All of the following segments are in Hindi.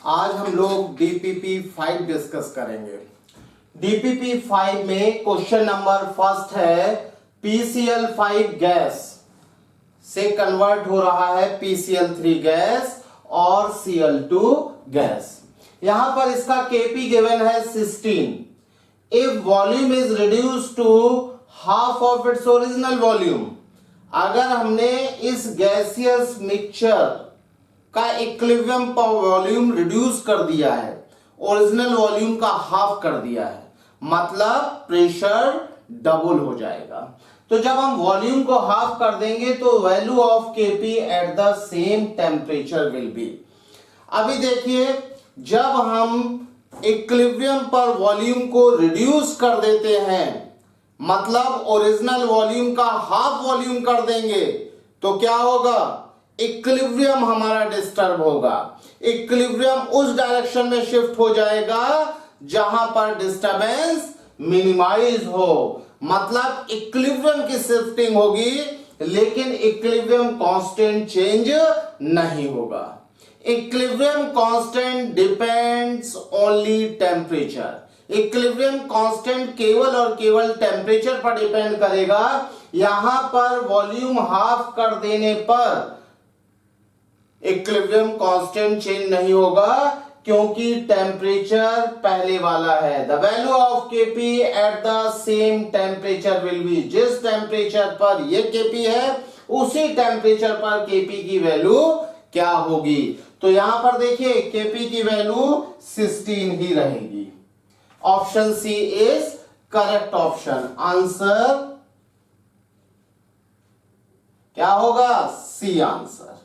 आज हम लोग डीपीपी 5 डिस्कस करेंगे। डीपीपी 5 में क्वेश्चन नंबर फर्स्ट है PCl5 गैस से कन्वर्ट हो रहा है PCl3 गैस और Cl2 गैस। यहां पर इसका Kp गिवन है 16। If volume is reduce to half of its original volume, अगर हमने इस गैसियस मिक्सचर का इक्विलिब्रियम वॉल्यूम रिड्यूस कर दिया है, ओरिजिनल वॉल्यूम का हाफ कर दिया है, मतलब प्रेशर डबल हो जाएगा। तो जब हम वॉल्यूम को हाफ कर देंगे तो value of Kp at the same temperature will be. अभी देखिए, जब हम इक्विलिब्रियम पर वॉल्यूम को रिड्यूस कर देते हैं, मतलब ओरिजिनल वॉल्यूम का हाफ वॉल्यूम कर देंगे, तो क्या होगा? इक्विलिब्रियम हमारा डिस्टर्ब होगा। इक्विलिब्रियम उस डायरेक्शन में शिफ्ट हो जाएगा जहां पर डिस्टरबेंस मिनिमाइज हो, मतलब इक्विलिब्रियम की शिफ्टिंग होगी, लेकिन इक्विलिब्रियम कांस्टेंट चेंज नहीं होगा। Equilibrium constant depends only temperature. Equilibrium constant केवल और केवल टेम्परेचर पर डिपेंड करेगा। यहां पर वॉल्यूम हाफ कर देने पर इक्विलिब्रियम कांस्टेंट चेंज नहीं होगा, क्योंकि टेम्परेचर पहले वाला है। The value of Kp at the same temperature will be, जिस टेम्परेचर पर ये Kp है उसी टेम्परेचर पर Kp की वैल्यू क्या होगी? तो यहां पर देखिए Kp की वैल्यू 16 ही रहेगी। Option C is correct option. Answer क्या होगा? C answer.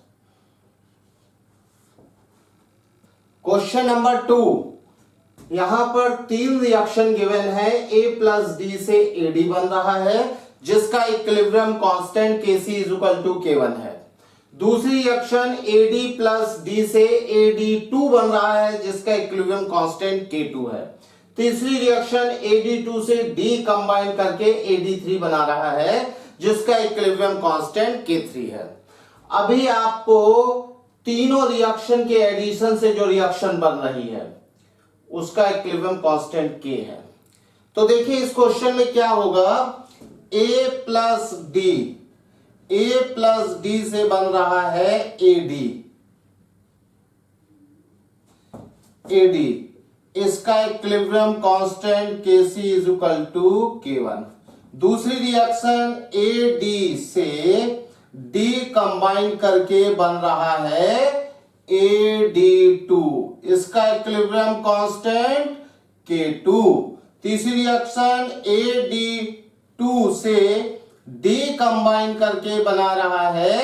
क्वेश्चन नंबर 2, यहां पर 3 रिएक्शन गिवन है। A प्लस डी से AD बन रहा है, जिसका equilibrium constant Kc is equal to K1 है। दूसरी रिएक्शन AD प्लस डी से AD2 बन रहा है, जिसका इक्विलिब्रियम कांस्टेंट K2 है। तीसरी रिएक्शन AD2 से D कंबाइन करके AD3 बना रहा है, जिसका इक्विलिब्रियम कांस्टेंट K3 है। अभी आपको तीनों रिएक्शन के एडिशन से जो रिएक्शन बन रही है उसका इक्विलिब्रियम कांस्टेंट K है। तो देखिए इस क्वेश्चन में क्या होगा? A प्लस डी से बन रहा है AD, इसका equilibrium constant Kc is equal to K1। दूसरी रिएक्शन AD से D कंबाइन करके बन रहा है AD2, इसका इक्विलिब्रियम कांस्टेंट K2। तीसरी रिएक्शन AD2 से D कंबाइन करके बना रहा है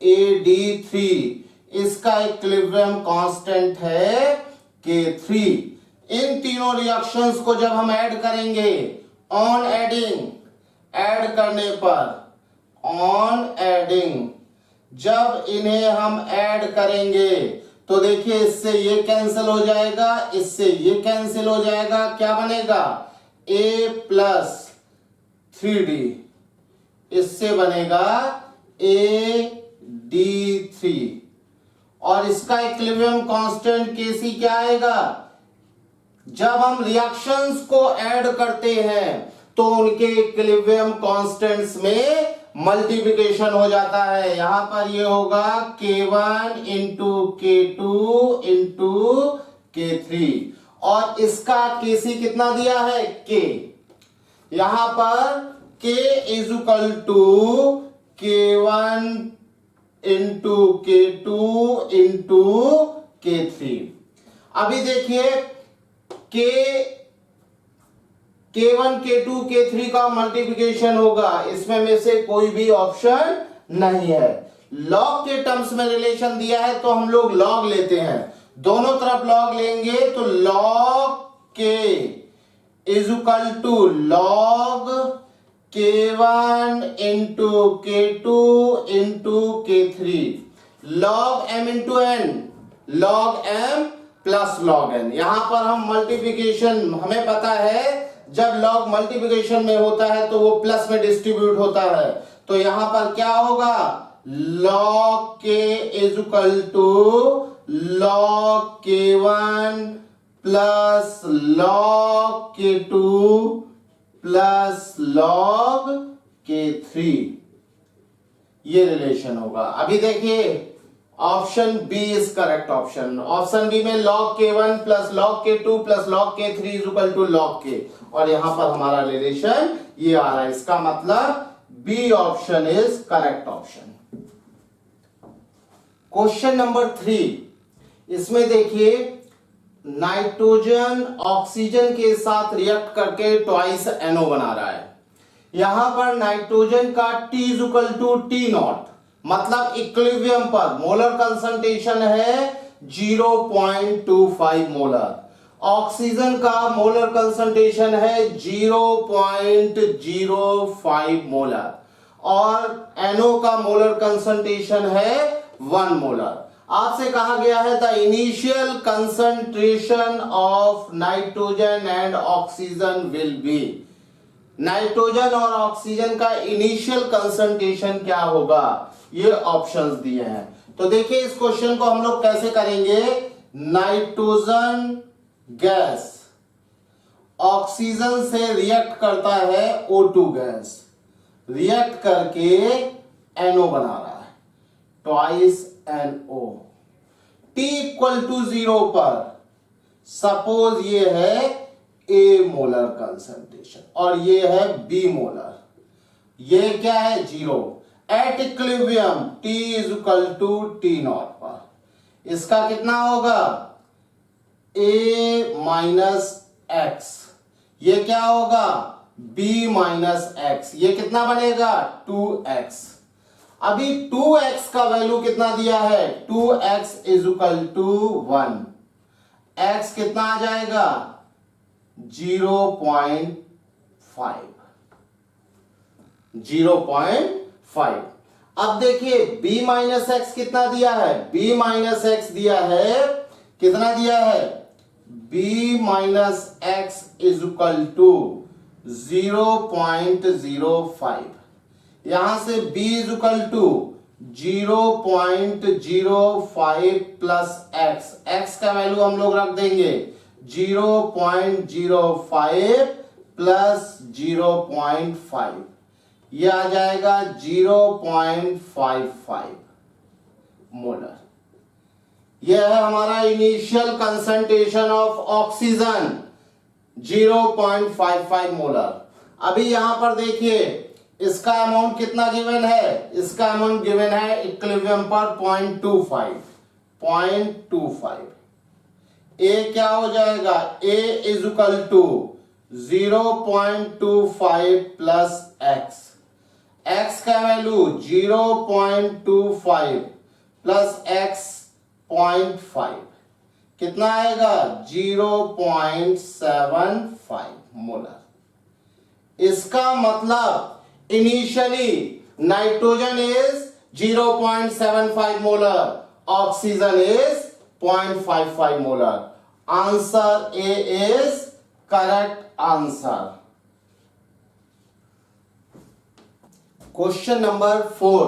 AD3, इसका इक्विलिब्रियम कांस्टेंट है K3। इन तीनों रिएक्शंस को जब हम ऐड करेंगे, ऑन एडिंग, ऐड करने पर, ऑन एडिंग जब इन्हें हम ऐड करेंगे तो देखिए इससे ये कैंसिल हो जाएगा, इससे ये कैंसिल हो जाएगा। क्या बनेगा? A प्लस 3D, इससे बनेगा AD3, और इसका इक्विलिब्रियम कांस्टेंट Kc क्या आएगा? जब हम रिएक्शंस को ऐड करते हैं तो उनके इक्विलिब्रियम कांस्टेंट्स में मल्टीप्लिकेशन हो जाता है। यहां पर ये होगा K1 into K2 into K3, और इसका Kc कितना दिया है? K। यहां पर K is equal to K1 into K2 into K3। अभी देखिए K1 K2 K3 का मल्टीप्लिकेशन होगा, इसमें में से कोई भी ऑप्शन नहीं है। लॉग के टर्म्स में रिलेशन दिया है तो हम लोग लॉग लेते हैं, दोनों तरफ लॉग लेंगे तो log K is equal to log K1 into K2 into K3, log M into N, log M plus log N। यहां पर हम मल्टीप्लिकेशन, हमें पता है जब लॉग मल्टीप्लिकेशन में होता है तो वो प्लस में डिस्ट्रीब्यूट होता है, तो यहां पर क्या होगा? log k is equal to log K1 plus log K2 plus log K3, ये रिलेशन होगा। अभी देखिए option B is correct option. Option B में log K1 plus log K2 plus log K3 is equal to log K, और यहां पर हमारा रिलेशन ये आ रहा है। इसका मतलब B option is correct option. Question number 3, इसमें देखिए नाइट्रोजन ऑक्सीजन के साथ रिएक्ट करके ट्वाइस NO बना रहा है। यहां पर नाइट्रोजन का T is equal to T naught, मतलब इक्विलिब्रियम पर मोलर कंसंट्रेशन है 0.25 मोलर। ऑक्सीजन का मोलर कंसंट्रेशन है 0.05 मोलर और NO का मोलर कंसंट्रेशन है 1 मोलर। आपसे कहा गया है the initial concentration of nitrogen and oxygen will be. Nitrogen और ऑक्सीजन का इनिशियल कंसंट्रेशन क्या होगा, ये ऑप्शंस दिए हैं। तो देखिए इस क्वेश्चन को हम लोग कैसे करेंगे। नाइट्रोजन गैस ऑक्सीजन से रिएक्ट करता है O2 गैस, रिएक्ट करके NO बना रहा है, twice NO। T equal to 0 पर सपोज ये है A मोलर कंसंट्रेशन और ये है B मोलर, ये क्या है 0। At equilibrium T is equal to T naught पर इसका कितना होगा A माइनस एक्स, ये क्या होगा B माइनस एक्स, ये कितना बनेगा 2x। अभी 2x का वैल्यू कितना दिया है 2x is equal to 1, x कितना आ जाएगा 0.5। अब देखिए b माइनस एक्स कितना दिया है, b माइनस एक्स दिया है, कितना दिया है b minus x is equal to 0.05। यहां से b is equal to 0.05 plus x, x का वैल्यू हम लोग रख देंगे 0.05 प्लस 0.5, ये आ जाएगा 0.55 मोलर। यह है हमारा initial concentration of oxygen 0.55 molar. अभी यहां पर देखिए इसका अमाउंट कितना गिवन है, इसका अमाउंट गिवन है इक्विलिब्रियम पर 0.25। ए क्या हो जाएगा A is equal to 0.25 plus x, x का वैल्यू 0.25 प्लस एक्स 0.5 कितना आएगा 0.75 मोलर। इसका मतलब initially nitrogen is 0.75 molar, oxygen is 0.55 molar. Answer A is correct answer. Question number 4,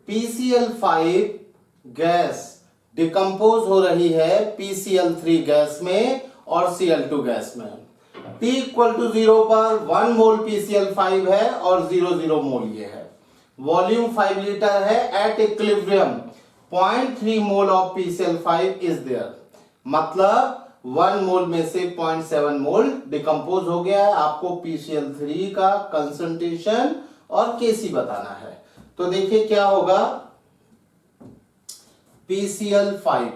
PCl5 gas decompose हो रही है PCl3 गैस में और Cl2 गैस में। T इक्वल टू 0 पर 1 मोल PCl5 है और 0.0 मोल ये है। वॉल्यूम 5 लीटर है। At equilibrium 0.3 mole of PCl5 is there, मतलब 1 मोल में से 0.7 मोल डिकम्पोज हो गया है। आपको PCl3 का कंसंट्रेशन और Kc बताना है। तो देखिए क्या होगा, PCl5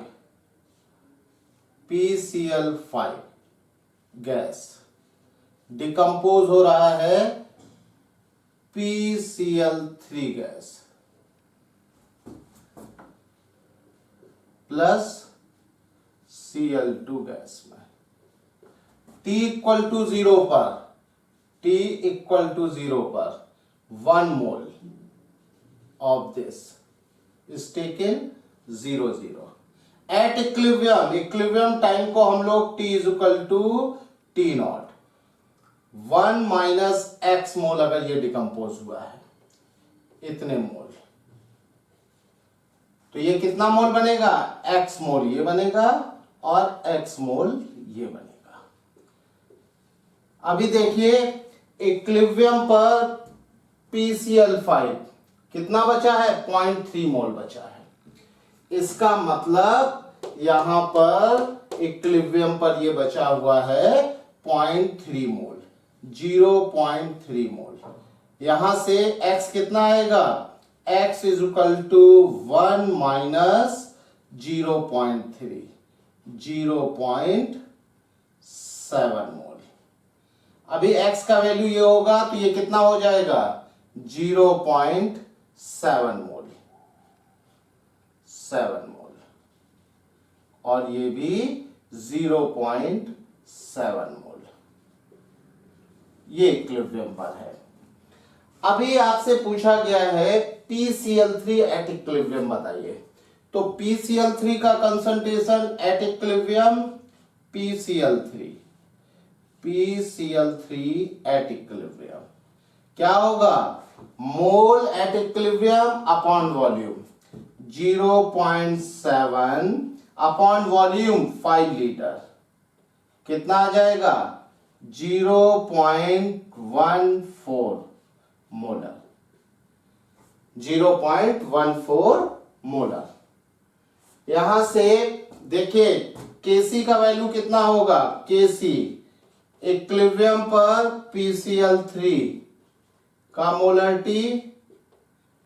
गैस डिकम्पोज हो रहा है PCl3 gas plus Cl2 gas में। T इक्वल टू 0 पर 1 mole of this is taken 0.0। At equilibrium time को हम लोग T is equal to T naught 1 minus x mole अगर ये डिकम्पोज हुआ है इतने मोल, तो ये कितना मोल बनेगा, x मोल ये बनेगा और x मोल ये बनेगा। अभी देखिए इक्विलिब्रियम पर PCl5 कितना बचा है, 0.3 मोल बचा है। इसका मतलब यहां पर इक्विलिब्रियम पर ये बचा हुआ है 0.3 मोल, 0.3 मोल। यहां से x कितना आएगा, x is equal to 1 minus 0.3, 0.7 mole. अभी x का वैल्यू ये होगा तो ये कितना हो जाएगा, 0.7 मोल, 7 मोल, और ये भी 0.7 मोल। ये इक्विलिब्रियम पर है। अभी आपसे पूछा गया है PCl3 एट इक्विलिब्रियम बताइए। तो PCl3 का concentration at equilibrium, PCl3 at equilibrium क्या होगा, mole at equilibrium upon volume, 0.7 upon volume 5 litre, कितना आ जाएगा, 0.14 मोलर, 0.14 मोलर। यहां से देखिए Kc का वैल्यू कितना होगा, Kc इक्विलिब्रियम पर PCl3 का molarity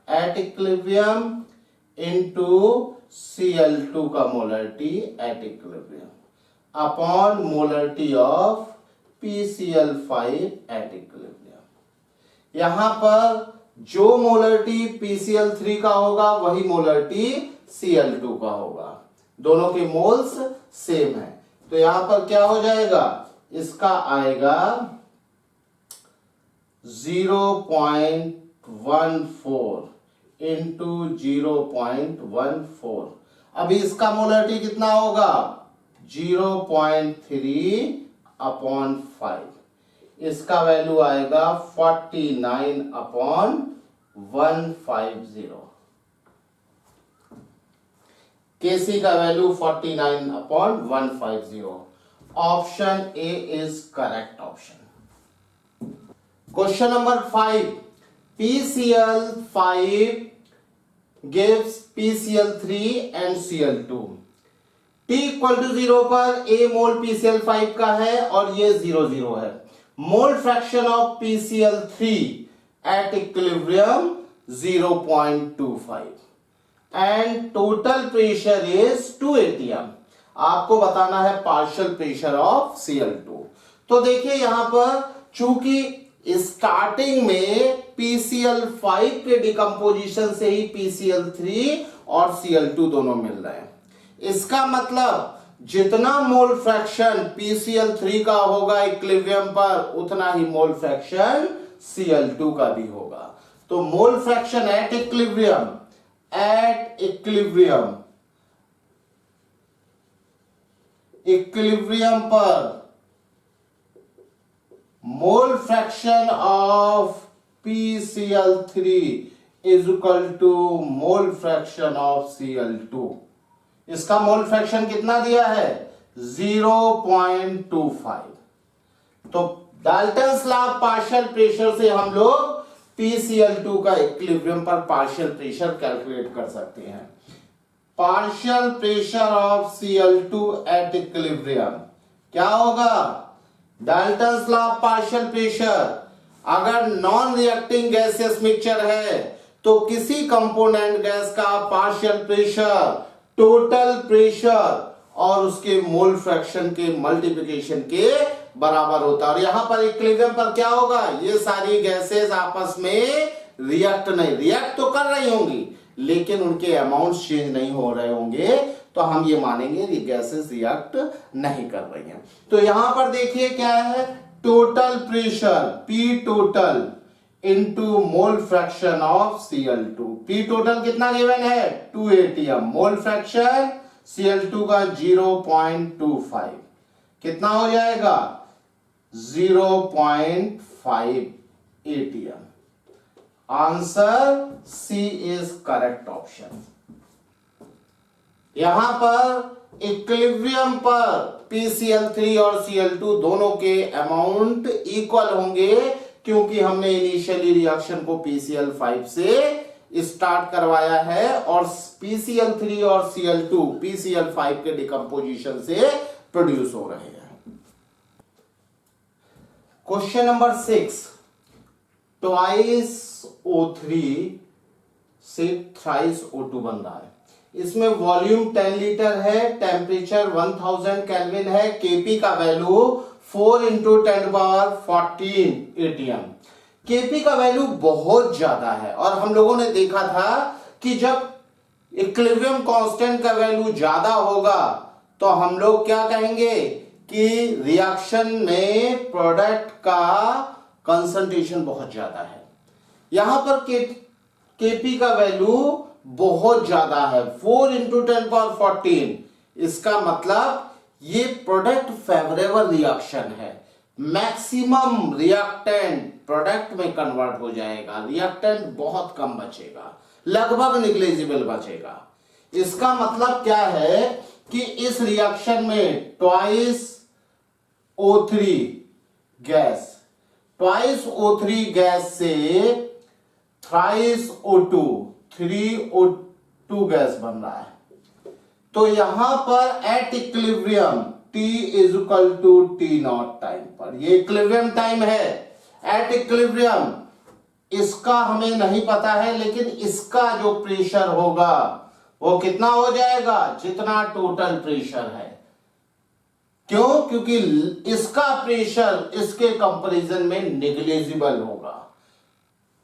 at equilibrium into Cl2 का molarity eight equilibrium upon molarity of PCl5 at equilibrium. यहां पर जो मोलरिटी PCl3 का होगा वही मोलरिटी Cl2 का होगा, दोनों के मोल्स सेम है। तो यहां पर क्या हो जाएगा, इसका आएगा 0.14 इंटू 0.14। अभी इसका मोलरिटी कितना होगा, 0.3 अपॉन 5, इसका वैल्यू आएगा 49 अपॉन 150। Kc का value 49 upon 150। Option A is correct option. Question number 5, PCl5 gives PCl3 and Cl2। T equal to 0 पर A मोल PCl5 का है और ये 0 है। मोल fraction of PCl3 at equilibrium 0.25 and total pressure is 2 atm। आपको बताना है पार्शियल प्रेशर ऑफ Cl2। तो देखिए यहां पर चूंकि स्टार्टिंग में PCl5 के डिकम्पोजिशन से ही PCl3 और Cl2 दोनों मिल रहे हैं। इसका मतलब जितना मोल फ्रैक्शन PCl3 का होगा इक्विलिब्रियम पर, उतना ही मोल फ्रैक्शन Cl2 का भी होगा। तो मोल फ्रैक्शन एट इक्विलिब्रियम पर mole fraction of PCl3 is equal to mole fraction of Cl2। इसका मोल फ्रैक्शन कितना दिया है, 0.25। तो डाल्टन्स लॉ पार्शियल प्रेशर से हम लोग PCl2 का इक्विलिब्रियम पर पार्शियल प्रेशर कैलकुलेट कर सकते हैं। Partial pressure of Cl2 eight equilibrium क्या होगा, डाल्टन्स लॉ पार्शियल प्रेशर। अगर नॉन रिएक्टिंग गैसियस मिक्सचर है तो किसी कंपोनेंट गैस का पार्शियल प्रेशर टोटल प्रेशर और उसके मोल फ्रैक्शन के मल्टीप्लिकेशन के बराबर होता है। और यहां पर इक्विलिब्रियम पर क्या होगा, ये सारी गैसेस आपस में रिएक्ट तो कर रही होंगी लेकिन उनके अमाउंट चेंज नहीं हो रहे होंगे, तो हम ये मानेंगे ये गैसेस रिएक्ट नहीं कर रही हैं। तो यहां पर देखिए क्या है, total pressure P total into mole fraction of Cl2। P total कितना गिवन है, 2 atm। मोल फ्रैक्शन Cl2 का 0.25 कितना हो जाएगा, 0.5 atm। Answer C is correct option. यहां पर इक्विलिब्रियम पर PCl3 और Cl2 दोनों के अमाउंट इक्वल होंगे, क्योंकि हमने इनिशियली रिएक्शन को PCl5 से स्टार्ट करवाया है और PCl3 और Cl2 PCl5 के डिकम्पोजिशन से प्रोड्यूस हो रहे हैं। क्वेश्चन नंबर 6, ट्वाइस O3 से थ्राइस O2 बन रहा है। इसमें वॉल्यूम 10 लीटर है, टेम्परेचर 1000 केल्विन है, Kp का वैल्यू 4 इंटू 10⁻14 ATM। Kp का वैल्यू बहुत ज्यादा है और हम लोगों ने देखा था कि जब इक्विलिब्रियम कांस्टेंट का वैल्यू ज्यादा होगा तो हम लोग क्या कहेंगे कि रिएक्शन में प्रोडक्ट का कंसंट्रेशन बहुत ज्यादा है। यहां पर Kp का वैल्यू बहुत ज्यादा है, 4 इंटू 10⁻14। इसका मतलब ये प्रोडक्ट फेवरेबल रिएक्शन है, मैक्सिमम रिएक्टेंट प्रोडक्ट में कन्वर्ट हो जाएगा, रिएक्टेंट बहुत कम बचेगा, लगभग निग्लिजिबल बचेगा। इसका मतलब क्या है कि इस रिएक्शन में ट्वाइस O3 गैस से थ्राइस O2 3O2 गैस बन रहा है। तो यहां पर eight equilibrium T = T0 time पर, ये इक्विलिब्रियम टाइम है एट इक्विलिब्रियम, इसका हमें नहीं पता है, लेकिन इसका जो प्रेशर होगा वो कितना हो जाएगा, जितना टोटल प्रेशर है। क्यों? क्योंकि इसका प्रेशर इसके कंपैरिजन में नेग्लिजिबल होगा।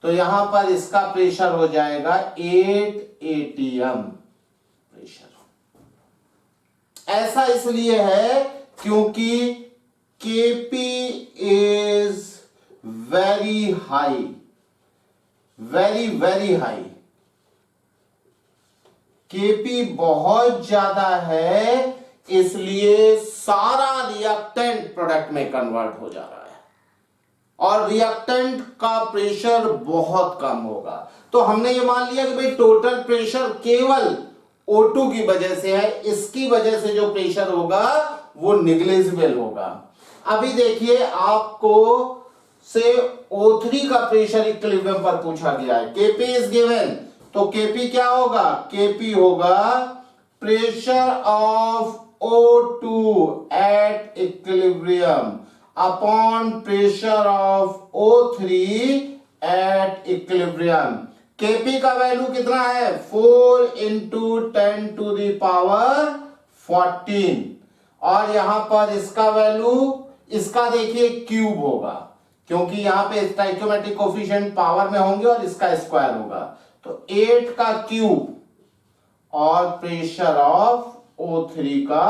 तो यहां पर इसका प्रेशर हो जाएगा 8 ATM प्रेशर। ऐसा इसलिए है क्योंकि Kp is very high, very high. Kp बहुत ज्यादा है, इसलिए सारा रिएक्टेंट प्रोडक्ट में कन्वर्ट हो जा रहा है और रिएक्टेंट का प्रेशर बहुत कम होगा। तो हमने ये मान लिया कि भाई टोटल प्रेशर केवल O2 की वजह से है, इसकी वजह से जो प्रेशर होगा वो निग्लिजिबल होगा। अभी देखिए, आपको से O3 का प्रेशर इक्विलिब्रियम पर पूछा गया है, Kp इज गिवन, तो Kp क्या होगा, Kp होगा pressure of O2 eight equilibrium upon pressure of O3 at equilibrium. Kp का वैल्यू कितना है, 4 इंटू 10⁻14, और यहां पर इसका वैल्यू, इसका देखिए क्यूब होगा, क्योंकि यहां पे स्टोइकियोमेट्रिक कोफिशिएंट पावर में होंगे और इसका स्क्वायर होगा, तो 8 का क्यूब और प्रेशर ऑफ O3 का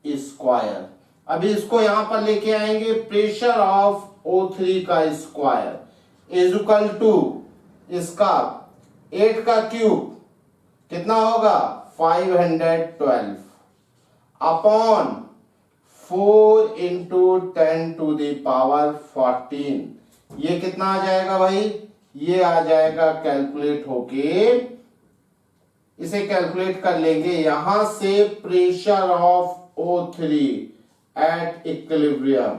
स्क्वायर। अभी इसको यहां पर लेके आएंगे, प्रेशर ऑफ O3 का स्क्वायर इज इक्वल टू इसका 8 का क्यूब कितना होगा, 512 अपॉन 4 इंटू 10⁻14। ये कितना आ जाएगा भाई, ये आ जाएगा कैलकुलेट होके, इसे कैलकुलेट कर लेंगे, यहां से pressure of O3 at equilibrium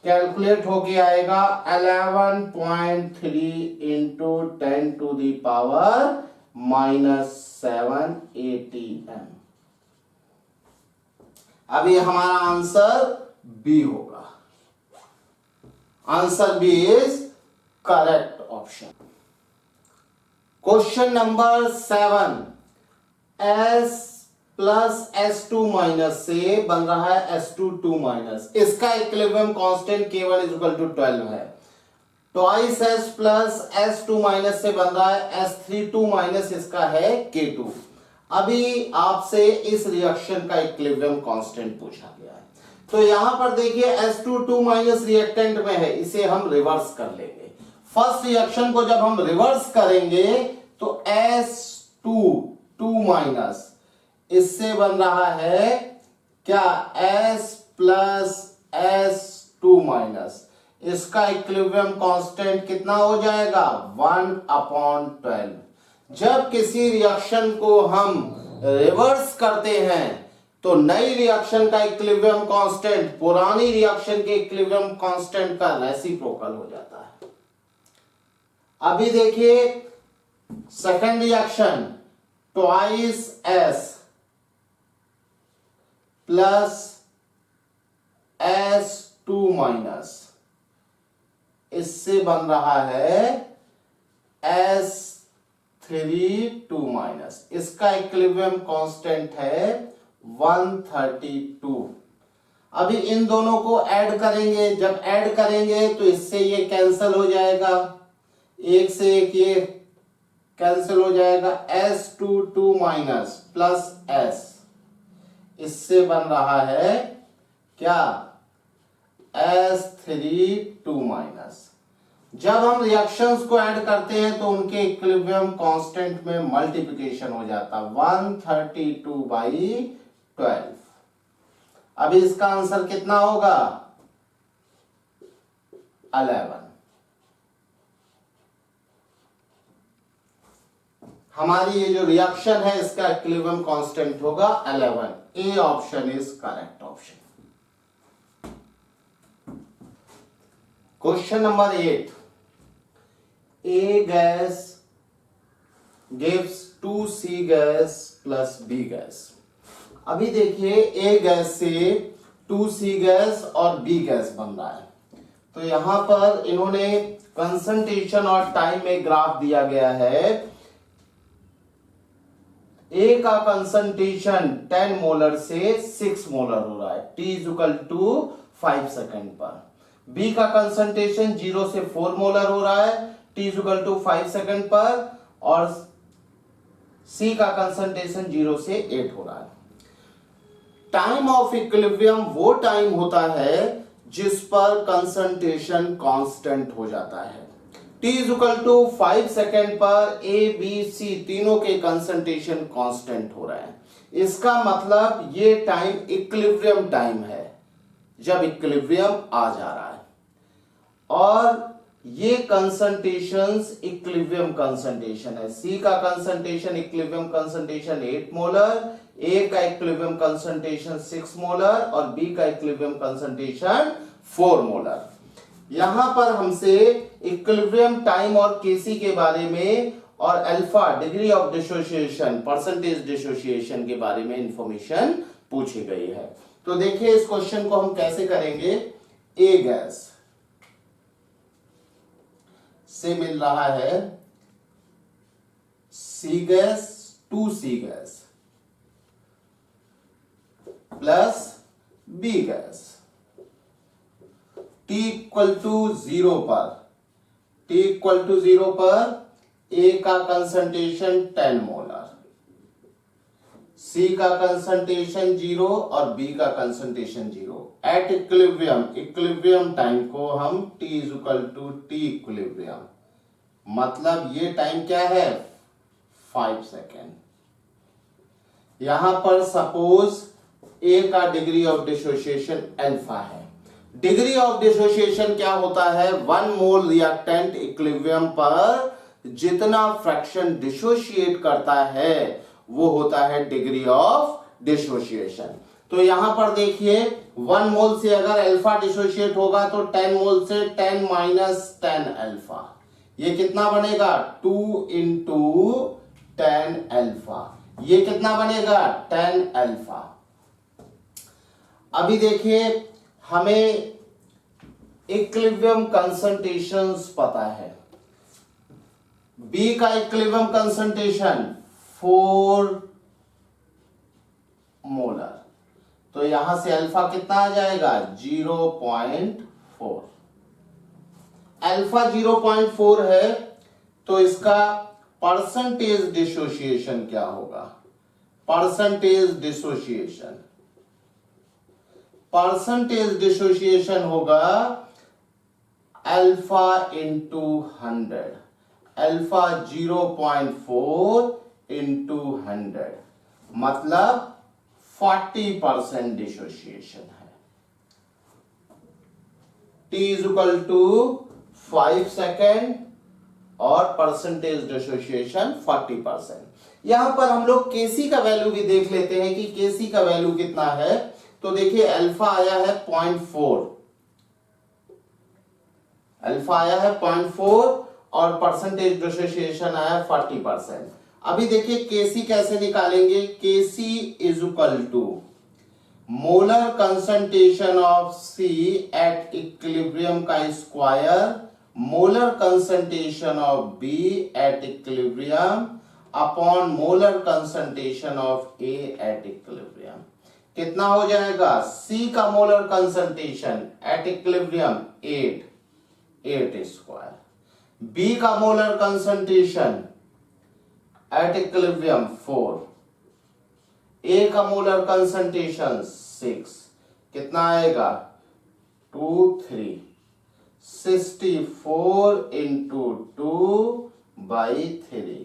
calculate होके आएगा 11.3 इंटू 10⁻⁻7 ATM। अब ये हमारा आंसर बी होगा, answer B is correct option. Question number 7, S plus S2- से बन रहा है S2 इसका इक्विलिब्रियम कांस्टेंट K1 = 12 है। ट्वाइस S प्लस S2- से बन रहा है S3 इसका है K2। अभी आपसे इस रिएक्शन का इक्विलिब्रियम कांस्टेंट पूछा गया है, तो यहां पर देखिए S2 रिएक्टेंट में है, इसे हम रिवर्स कर लेंगे। फर्स्ट रिएक्शन को जब हम रिवर्स करेंगे तो S2 इससे बन रहा है क्या, S प्लस S2- इसका इक्विलिब्रियम कांस्टेंट कितना हो जाएगा, 1/12। जब किसी रिएक्शन को हम रिवर्स करते हैं तो नई रिएक्शन का इक्विलिब्रियम कांस्टेंट पुरानी रिएक्शन के इक्विलिब्रियम कांस्टेंट का रेसिप्रोकल हो जाता है। अभी देखिए second reaction, twice S plus S2 minus, इससे बन रहा है S3 माइनस, इसका इक्विलिब्रियम कांस्टेंट है 132। अभी इन दोनों को ऐड करेंगे, जब ऐड करेंगे तो इससे ये कैंसिल हो जाएगा, एक से एक ये कैंसिल हो जाएगा, S2 माइनस प्लस S, इससे बन रहा है क्या, S3 माइनस। जब हम रिएक्शंस को ऐड करते हैं तो उनके इक्विलिब्रियम कांस्टेंट में मल्टीप्लिकेशन हो जाता, 132/12। अभी इसका आंसर कितना होगा, 11। हमारी ये जो रिएक्शन है इसका इक्विलिब्रियम कांस्टेंट होगा 11। A option is correct option. Question number 8, A gas gives 2C gas plus B gas। अभी देखिए A गैस से 2C गैस और B गैस बन रहा है, तो यहां पर इन्होंने कंसंट्रेशन और टाइम में ग्राफ दिया गया है। A का कंसंट्रेशन 10 मोलर से 6 मोलर हो रहा है, T = 5 सेकेंड पर। B का कंसंट्रेशन 0 से 4 मोलर हो रहा है, T = 5 सेकेंड पर, और C का कंसंट्रेशन 0 से 8 हो रहा है। टाइम ऑफ इक्विलिब्रियम वो टाइम होता है जिस पर कंसंट्रेशन कांस्टेंट हो जाता है। T = 5 सेकेंड पर A, B, C तीनों के कंसंट्रेशन कांस्टेंट हो रहा है। इसका मतलब ये टाइम इक्विलिब्रियम टाइम है, जब इक्विलिब्रियम आ जा रहा है, और ये कंसंट्रेशंस इक्विलिब्रियम कंसंट्रेशन है। C का concentration equilibrium concentration 8 molar, A का इक्विलिब्रियम कंसंट्रेशन 6 मोलर और B का इक्विलिब्रियम कंसंट्रेशन 4 मोलर। यहां पर हमसे इक्विलिब्रियम टाइम और Kc के बारे में और alpha degree of dissociation, percentage dissociation के बारे में इंफॉर्मेशन पूछी गई है। तो देखिए इस क्वेश्चन को हम कैसे करेंगे। A गैस से मिल रहा है C gas 2C gas plus B gas, T = 0 पर, T = 0 पर A का कंसंट्रेशन 10 मोलर, C का कंसंट्रेशन 0 और B का concentration 0। At equilibrium, equilibrium time को हम T = T इक्विलिब्रियम, मतलब ये टाइम क्या है 5 सेकेंड। यहां पर सपोज A का डिग्री ऑफ डिसोसिएशन अल्फा है। डिग्री ऑफ डिसोसिएशन क्या होता है, 1 मोल रिएक्टेंट इक्विलिब्रियम पर जितना फ्रैक्शन डिसोशिएट करता है वो होता है डिग्री ऑफ डिसोसिएशन। तो यहां पर देखिए 1 मोल से अगर अल्फा डिसोशिएट होगा तो 10 मोल से 10 - 10 अल्फा, ये कितना बनेगा 2 × 10 अल्फा, ये कितना बनेगा 10 अल्फा। अभी देखिए हमें इक्विलिब्रियम कंसंट्रेशंस पता है। B का इक्विलिब्रियम कंसंट्रेशन 4 मोलर, तो यहां से अल्फा कितना आ जाएगा 0.4। अल्फा 0.4 है तो इसका परसेंटेज डिसोसिएशन क्या होगा, परसेंटेज डिसोसिएशन होगा अल्फा × 100, अल्फा 0.4 × 100, मतलब 40% डिसोसिएशन है। T = 5 सेकेंड और परसेंटेज डिसोसिएशन 40%। यहां पर हम लोग केसी का वैल्यू भी देख लेते हैं कि केसी का वैल्यू कितना है। तो देखिए अल्फा आया है 0.4, अल्फा आया है 0.4 और परसेंटेज डिसोसिएशन आया 40%। अभी देखिए केसी कैसे निकालेंगे। KC is equal to molar concentration of C at equilibrium का square molar concentration of B at equilibrium upon molar concentration of A at equilibrium. कितना हो जाएगा। सी का molar concentration at equilibrium 8 square, B का molar concentration at equilibrium 4, A का मोलर कंसंट्रेशन 6, कितना आएगा 2 3 64 इंटू 2/3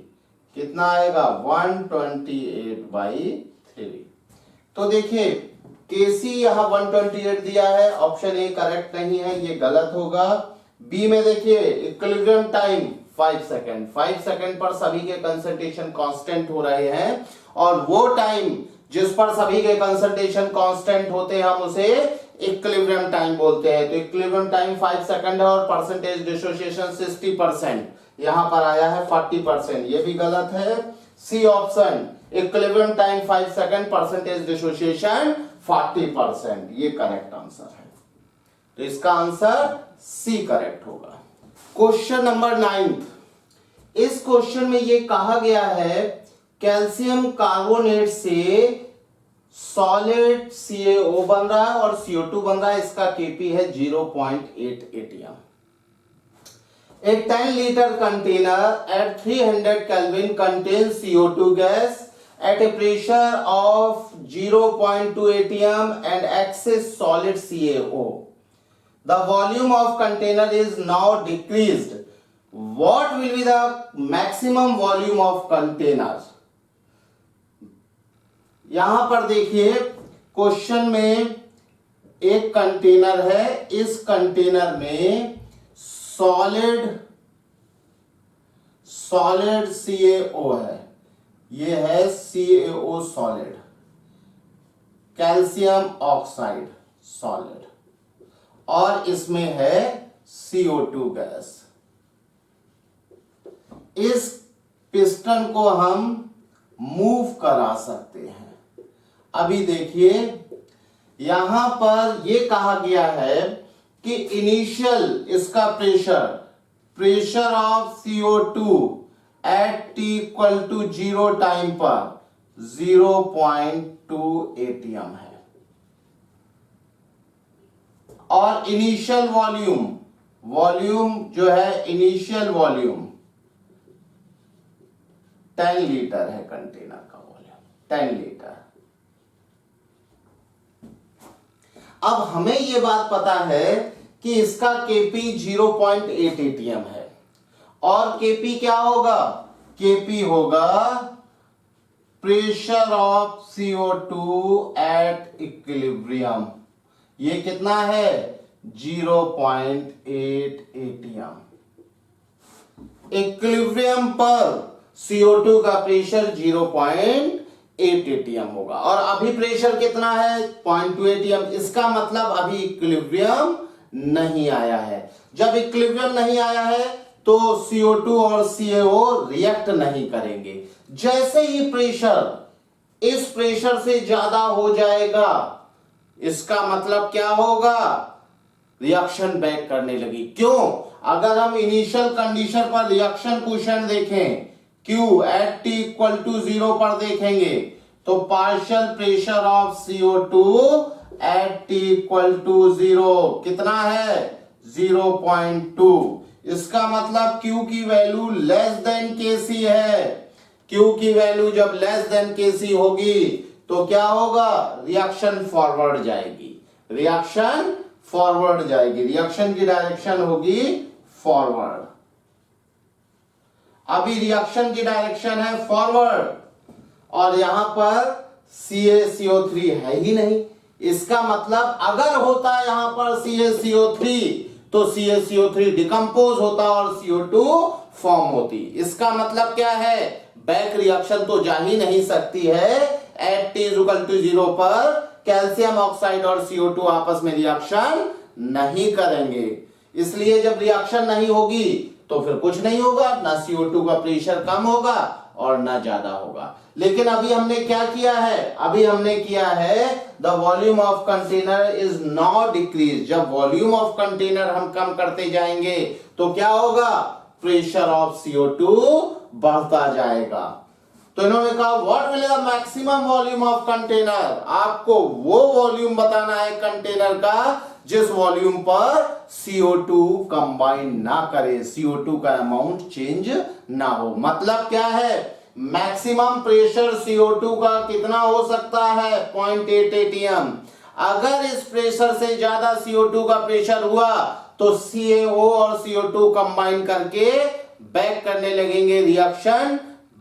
कितना आएगा 128/3। तो देखिए केसी यहां 128 दिया है, ऑप्शन ए करेक्ट नहीं है, ये गलत होगा। बी में देखिए इक्विलिब्रियम टाइम 5 सेकंड, 5 सेकंड पर सभी के कंसंट्रेशन कांस्टेंट हो रहे हैं और वो टाइम जिस पर सभी के कंसंट्रेशन कांस्टेंट होते हैं हम उसे इक्विलिब्रियम टाइम बोलते हैं। तो इक्विलिब्रियम टाइम 5 सेकंड है और परसेंटेज डिसोसिएशन 60%, यहां पर आया है 40%, ये भी गलत है। C option equilibrium time 5 second, percentage dissociation 40%, ये करेक्ट आंसर है। तो इसका आंसर सी करेक्ट होगा। क्वेश्चन नंबर 9, इस क्वेश्चन में ये कहा गया है कैल्शियम कार्बोनेट से सॉलिड CaO बन रहा है और CO2 बन रहा है, इसका Kp है 0.8 atm। A 10 liter container at 300 Kelvin contains CO2 gas at a pressure of 0.2 atm and excess solid CaO. The volume of container is now decreased. What will be the maximum volume of container? यहां पर देखिए क्वेश्चन में एक कंटेनर है, इस कंटेनर में सॉलिड CaO है, ये है CaO solid, calcium oxide solid, और इसमें है CO2 गैस। इस पिस्टन को हम मूव करा सकते हैं। अभी देखिए यहां पर यह कहा गया है कि इनिशियल इसका pressure of CO2 at T equal to 0 time पर 0.2 atm है और इनिशियल वॉल्यूम जो है इनिशियल वॉल्यूम 10 लीटर है, कंटेनर का वॉल्यूम 10 लीटर। अब हमें यह बात पता है कि इसका Kp 0.8 atm है और Kp क्या होगा, Kp होगा pressure of CO2 at equilibrium, ये कितना है 0.8 atm। इक्विलिब्रियम पर CO2 का प्रेशर 0.8 atm होगा और अभी प्रेशर कितना है 0.2 atm। इसका मतलब अभी इक्विलिब्रियम नहीं आया है। जब इक्विलिब्रियम नहीं आया है तो CO2 और CaO रिएक्ट नहीं करेंगे। जैसे ही प्रेशर इस प्रेशर से ज्यादा हो जाएगा, इसका मतलब क्या होगा, रिएक्शन बैक करने लगी। क्यों, अगर हम इनिशियल कंडीशन पर रिएक्शन क्वेश्चन देखें Q at T equal to 0 पर देखेंगे तो partial pressure of CO2 at T equal to 0 कितना है 0.2। इसका मतलब Q की वैल्यू लेस देन Kc है। Q की वैल्यू जब लेस देन Kc होगी तो क्या होगा, रिएक्शन फॉरवर्ड जाएगी, रिएक्शन की डायरेक्शन होगी फॉरवर्ड। अभी रिएक्शन की डायरेक्शन है फॉरवर्ड और यहां पर CaCO3 है ही नहीं। इसका मतलब अगर होता यहां पर CaCO3 तो CaCO3 डिकम्पोज होता और CO2 फॉर्म होती। इसका मतलब क्या है, बैक रिएक्शन तो जा ही नहीं सकती है। एट T=0 पर कैल्शियम ऑक्साइड और CO2 आपस में रिएक्शन नहीं करेंगे, इसलिए जब रिएक्शन नहीं होगी तो फिर कुछ नहीं होगा, ना CO2 का प्रेशर कम होगा और ना ज्यादा होगा। लेकिन अभी हमने क्या किया है, अभी हमने किया है the volume of container is not decrease. जब वॉल्यूम ऑफ कंटेनर हम कम करते जाएंगे तो क्या होगा, प्रेशर ऑफ CO2 बढ़ता जाएगा। तो इन्होंने कहा what will the maximum volume of container, आपको वो वॉल्यूम बताना है कंटेनर का जिस वॉल्यूम पर CO2 कंबाइन ना करे, CO2 का अमाउंट चेंज ना हो। मतलब क्या है, मैक्सिमम प्रेशर CO2 का कितना हो सकता है, 0.8 atm। अगर इस प्रेशर से ज्यादा CO2 का प्रेशर हुआ तो CaO और CO2 कंबाइन करके बैक करने लगेंगे, रिएक्शन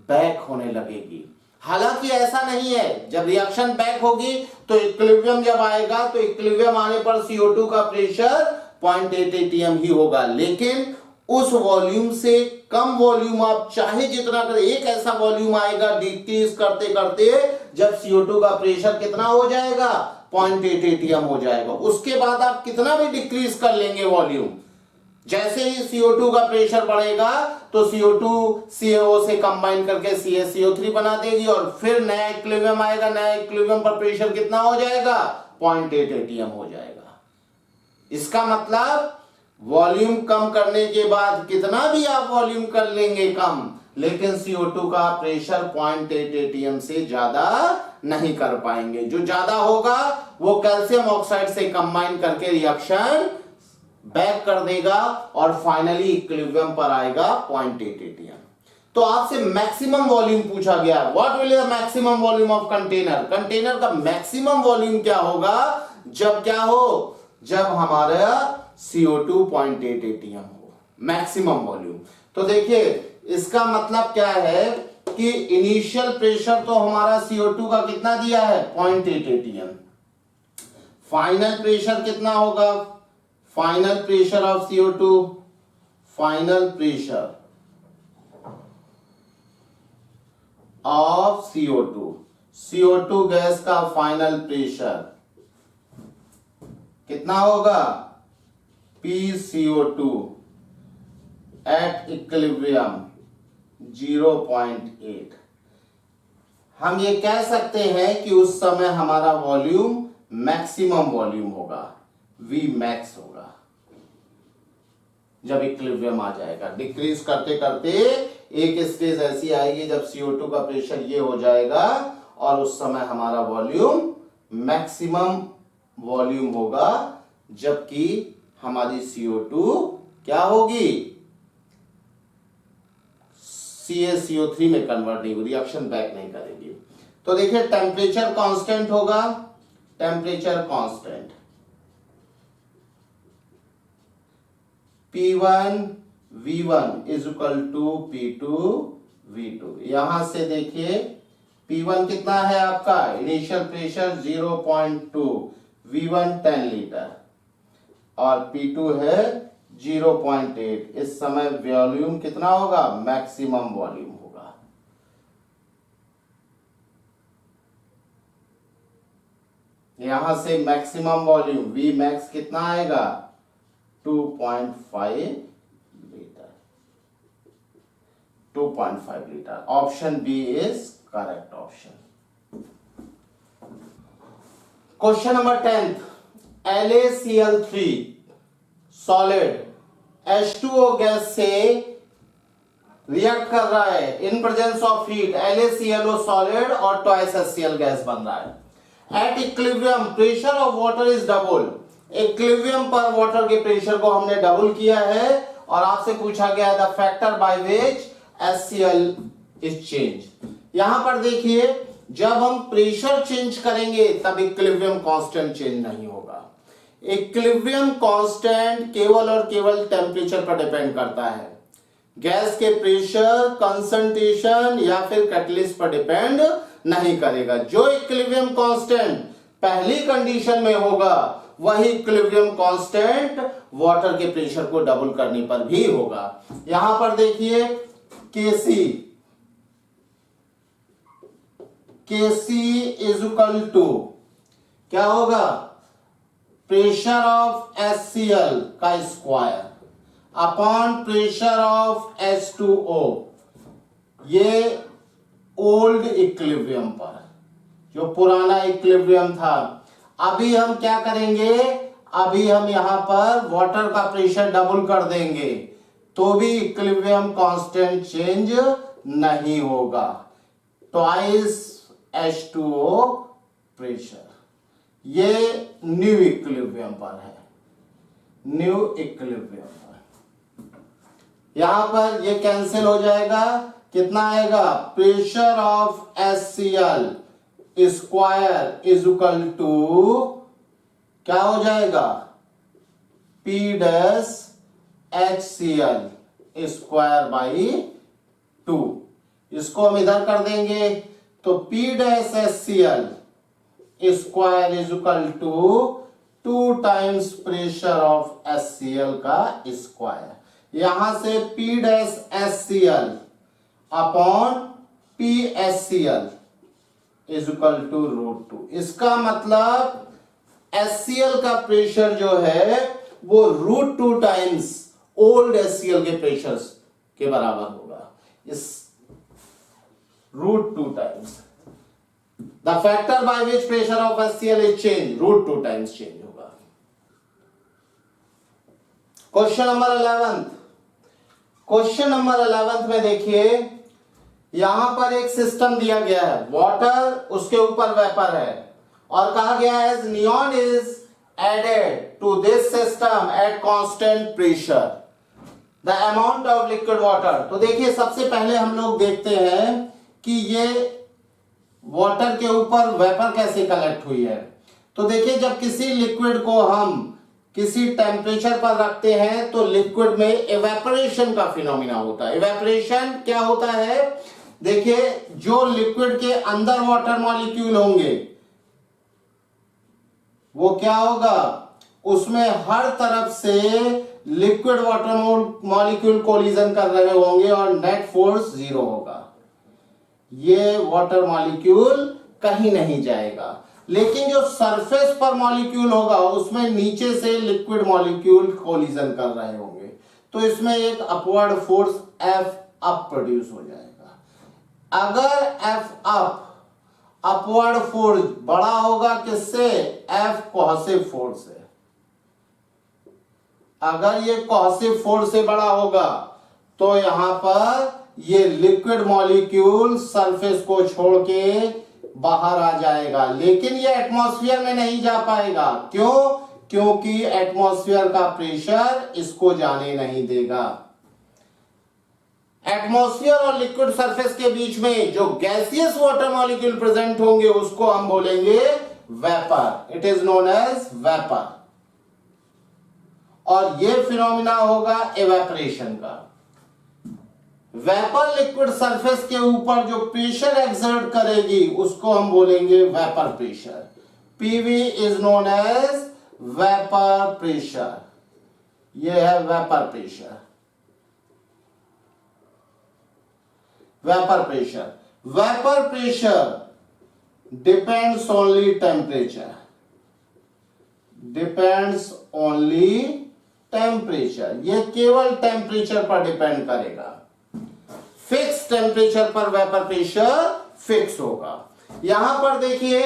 बैक होने लगेगी। हालांकि ऐसा नहीं है, जब रिएक्शन बैक होगी तो इक्विलिब्रियम जब आएगा तो इक्विलिब्रियम आने पर CO2 का प्रेशर 0.8 atm ही होगा, लेकिन उस वॉल्यूम से कम वॉल्यूम आप चाहे जितना करें, एक ऐसा वॉल्यूम आएगा डिक्रीज करते करते जब CO2 का प्रेशर कितना हो जाएगा, 0.8 atm हो जाएगा। उसके बाद आप कितना भी डिक्रीज कर लेंगे वॉल्यूम, जैसे ही CO2 का प्रेशर बढ़ेगा तो CO2 CaO से कंबाइन करके CaCO3 बना देगी और फिर नया इक्विलिब्रियम आएगा। नया इक्विलिब्रियम पर प्रेशर कितना हो जाएगा, 0.8 atm हो जाएगा। इसका मतलब वॉल्यूम कम करने के बाद कितना भी आप वॉल्यूम कर लेंगे कम, लेकिन CO2 का प्रेशर 0.8 atm से ज्यादा नहीं कर पाएंगे। जो ज्यादा होगा वो कैल्शियम ऑक्साइड से कंबाइन करके रिएक्शन बैक कर देगा और फाइनली इक्विलिब्रियम पर आएगा 0.8 atm। तो आपसे मैक्सिमम वॉल्यूम पूछा गया, what will the maximum volume of container. Container का मैक्सिमम वॉल्यूम क्या होगा, जब क्या हो, जब हमारा CO2 0.8 atm हो, मैक्सिमम वॉल्यूम। तो देखिए इसका मतलब क्या है कि इनिशियल प्रेशर तो हमारा CO2 का कितना दिया है, 0.8 atm। फाइनल प्रेशर कितना होगा, final pressure of CO2, final pressure of CO2 gas का फाइनल प्रेशर कितना होगा, PCO2 एट इक्विलिब्रियम 0.8। हम ये कह सकते हैं कि उस समय हमारा वॉल्यूम मैक्सिमम वॉल्यूम होगा, Vmax होगा जब इक्विलिब्रियम आ जाएगा। डिक्रीज करते करते एक स्टेज ऐसी आएगी जब CO2 का प्रेशर ये हो जाएगा और उस समय हमारा वॉल्यूम मैक्सिमम वॉल्यूम होगा, जबकि हमारी CO2 क्या होगी, CaCO3 में कन्वर्ट नहीं होगी, रिएक्शन बैक नहीं करेगी। तो देखिए टेम्परेचर कांस्टेंट होगा, temperature constant P1 V1 is equal to P2 V2। यहां से देखिए P1 कितना है आपका, इनिशियल प्रेशर 0.2, V1 10 लीटर और P2 है 0.8। इस समय वॉल्यूम कितना होगा, मैक्सिमम वॉल्यूम होगा। यहां से मैक्सिमम वॉल्यूम Vmax कितना आएगा, 2.5 litre, 2.5 litre. Option B is correct option. Question number 10, LaCl3 solid H2O gas से रिएक्ट कर रहा है in presence of heat, LaClO solid और ट्वाइस HCl गैस बन रहा है। At equilibrium pressure of water is double. Equilibrium पर वाटर के प्रेशर को हमने डबल किया है और आपसे पूछा गया the factor by which HCl is change. यहां पर देखिए जब हम प्रेशर चेंज करेंगे तब इक्विलिब्रियम कांस्टेंट चेंज नहीं होगा। इक्विलिब्रियम कांस्टेंट केवल और केवल टेम्परेचर पर डिपेंड करता है, गैस के प्रेशर, कंसंट्रेशन या फिर कैटलिस्ट पर डिपेंड नहीं करेगा। जो इक्विलिब्रियम कांस्टेंट पहली कंडीशन में होगा वही इक्विलिब्रियम कांस्टेंट वाटर के प्रेशर को डबल करने पर भी होगा। यहां पर देखिए केसी इज इक्वल टू क्या होगा, प्रेशर ऑफ HCl का square upon pressure of H2O, ये ओल्ड इक्विलिब्रियम पर, जो पुराना इक्विलिब्रियम था। अभी हम क्या करेंगे, अभी हम यहां पर वाटर का प्रेशर डबल कर देंगे तो भी इक्विलिब्रियम कांस्टेंट चेंज नहीं होगा। ट्वाइस H2O प्रेशर, ये न्यू इक्विलिब्रियम पर है, न्यू इक्विलिब्रियम पर। यहां पर ये कैंसिल हो जाएगा, कितना आएगा, pressure of HCl square is equal to क्या हो जाएगा, P dash HCl square by 2। इसको हम इधर कर देंगे तो P dash HCl square is equal to 2 times pressure of HCl का स्क्वायर। यहां से P dash HCl upon PHCl is equal to √2। इसका मतलब HCl का प्रेशर जो है वो √2 टाइम्स ओल्ड HCl के प्रेशर के बराबर होगा। इस √2 times the factor by which pressure of HCl is change, √2 times change होगा। क्वेश्चन नंबर 11, क्वेश्चन नंबर 11 में देखिए, यहां पर एक सिस्टम दिया गया है, वाटर उसके ऊपर वेपर है और कहा गया है neon is added to this system at constant pressure, the amount of liquid water. तो देखिए सबसे पहले हम लोग देखते हैं कि ये वाटर के ऊपर वेपर कैसे कलेक्ट हुई है। तो देखिए जब किसी लिक्विड को हम किसी टेम्परेचर पर रखते हैं तो लिक्विड में एवेपोरेशन का फिनोमिना होता है। एवेपोरेशन क्या होता है, देखिए जो लिक्विड के अंदर वाटर मॉलिक्यूल होंगे वो क्या होगा, उसमें हर तरफ से लिक्विड वाटर मॉलिक्यूल कोलिजन कर रहे होंगे और नेट फोर्स 0 होगा। ये वाटर मॉलिक्यूल कहीं नहीं जाएगा। लेकिन जो सरफेस पर मॉलिक्यूल होगा उसमें नीचे से लिक्विड मॉलिक्यूल कोलिजन कर रहे होंगे, तो इसमें एक upward force F up produce हो जाएगा। अगर F अप अपवर्ड फोर्स बड़ा होगा किससे, F कोहेसिव फोर्स से। अगर ये कोहेसिव फोर्स से बड़ा होगा तो यहां पर ये लिक्विड मॉलिक्यूल सरफेस को छोड़ के बाहर आ जाएगा, लेकिन ये एटमॉस्फेयर में नहीं जा पाएगा। क्यों, क्योंकि एटमॉस्फेयर का प्रेशर इसको जाने नहीं देगा। एटमॉस्फेयर और लिक्विड सरफेस के बीच में जो गैसियस वाटर मॉलिक्यूल प्रेजेंट होंगे उसको हम बोलेंगे vapour, it is known as vapour. और ये फिनोमिना होगा एवेपोरेशन का। वेपर लिक्विड सरफेस के ऊपर जो प्रेशर एक्सर्ट करेगी उसको हम बोलेंगे vapour pressure. PV is known as vapour pressure. यह है vapour pressure. Vapour pressure, vapour pressure depends only temperature, depends only temperature. यह केवल टेम्परेचर पर डिपेंड करेगा। फिक्स टेम्परेचर पर वेपर प्रेशर फिक्स होगा। यहां पर देखिए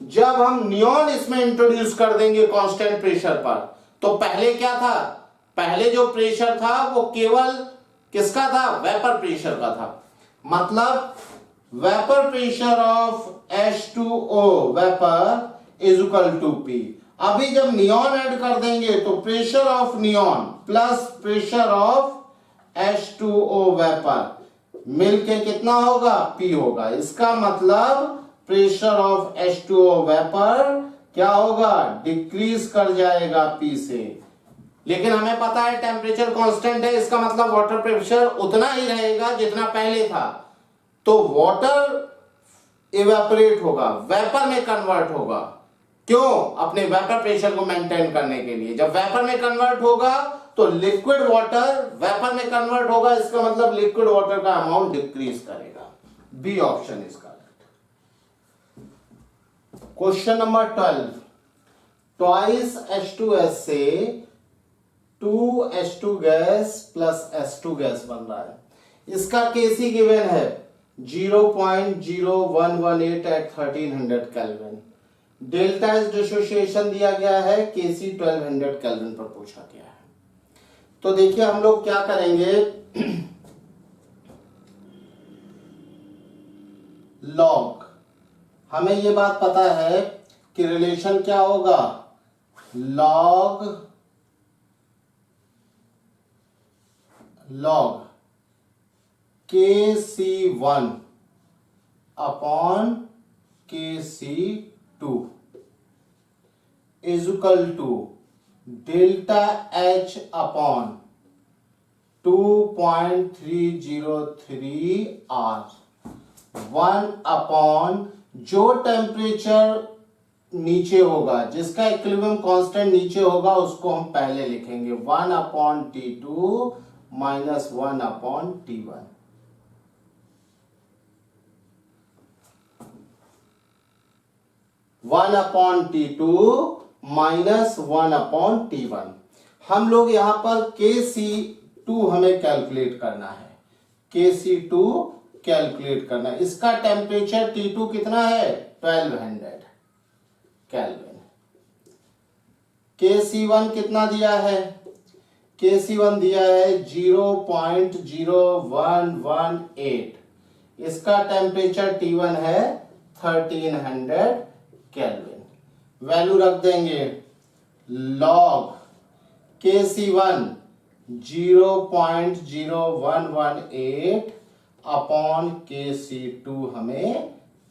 जब हम नियॉन इसमें इंट्रोड्यूस कर देंगे कांस्टेंट प्रेशर पर, तो पहले क्या था, पहले जो प्रेशर था वो केवल किसका था, वेपर प्रेशर का था। मतलब vapour pressure of H2O vapour is equal to P। अभी जब नियॉन ऐड कर देंगे तो pressure of neon plus pressure of H2O vapour मिलके कितना होगा, P होगा। इसका मतलब प्रेशर ऑफ H2O वेपर क्या होगा, डिक्रीज कर जाएगा P से। लेकिन हमें पता है टेम्परेचर कांस्टेंट है, इसका मतलब वाटर प्रेशर उतना ही रहेगा जितना पहले था। तो वाटर इवेपोरेट होगा, वेपर में कन्वर्ट होगा। क्यों? अपने वेपर प्रेशर को मेंटेन करने के लिए। जब वेपर में कन्वर्ट होगा तो लिक्विड वाटर वेपर में कन्वर्ट होगा, इसका मतलब लिक्विड वाटर का अमाउंट डिक्रीज करेगा। B option is correct. Question number 12, twice H2S से 2H2 gas plus H2 gas बन रहा है। इसका केसी गिवन है 0.0118 at 1300 kelvin. Delta S dissociation दिया गया है, केसी 1200 केल्विन पर पूछा गया है। तो देखिए हम लोग क्या करेंगे, लॉग, हमें ये बात पता है कि रिलेशन क्या होगा, log KC1 upon KC2 is equal to delta H upon 2.303 R 1 upon जो टेम्परेचर नीचे होगा, जिसका इक्विलिब्रियम कांस्टेंट नीचे होगा, उसको हम पहले लिखेंगे 1 upon T2 minus 1 upon T1। One upon T2 minus 1 upon T1। हम लोग यहां पर KC2 हमें कैलकुलेट करना है, KC2 कैलकुलेट करना है। इसका टेम्परेचर T2 कितना है, 1200 केल्विन। KC1 कितना दिया है, KC1 दिया है 0.0118। इसका टेम्परेचर T1 है 1300 केल्विन। वैल्यू रख देंगे, लॉग KC1 0.0118 अपॉन KC2 हमें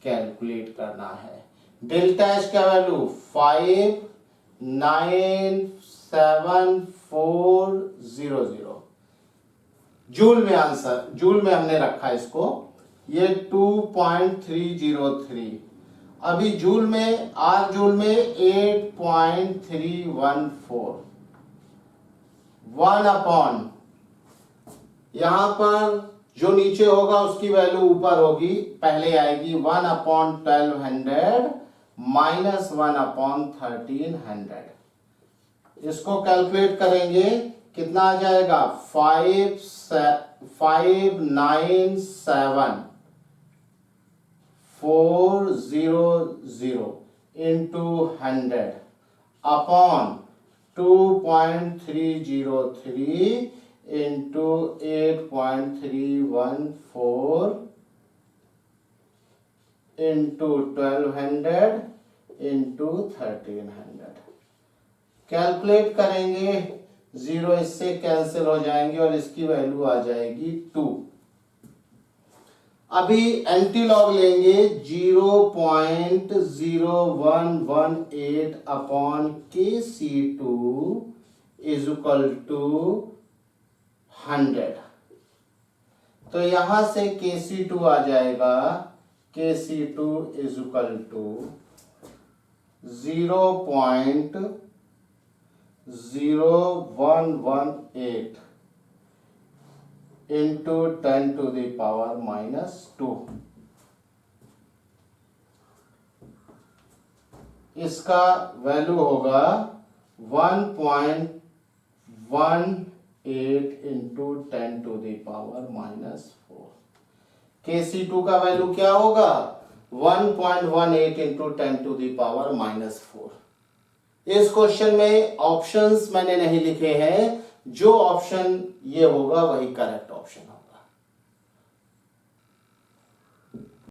कैलकुलेट करना है। डेल्टा एच का वैल्यू 597,400 जूल में, आंसर जूल में हमने रखा इसको, ये 2.303। अभी जूल में, आर जूल में 8.314। 1 अपॉन, यहां पर जो नीचे होगा उसकी वैल्यू ऊपर होगी, पहले आएगी 1 अपॉन 1200 माइनस 1 अपॉन 1300। इसको कैलकुलेट करेंगे, कितना आ जाएगा, 597,400 into 100 upon 2.303 into 8.314 into 1200 into 1300। Calculate करेंगे, 0 इससे कैंसिल हो जाएंगे और इसकी वैल्यू आ जाएगी 2। अभी एंटी लॉग लेंगे, 0.0118 upon KC2 is equal to 100। तो यहां से KC2 आ जाएगा, KC2 is equal to 0.0118 into 10 to the power -2। इसका वैल्यू होगा 1.18 into 10 to the power -4। KC2 का वैल्यू क्या होगा, 1.18 इंटू 10 टू द पावर -4। इस क्वेश्चन में ऑप्शंस मैंने नहीं लिखे हैं, जो ऑप्शन ये होगा वही करेक्ट ऑप्शन होगा।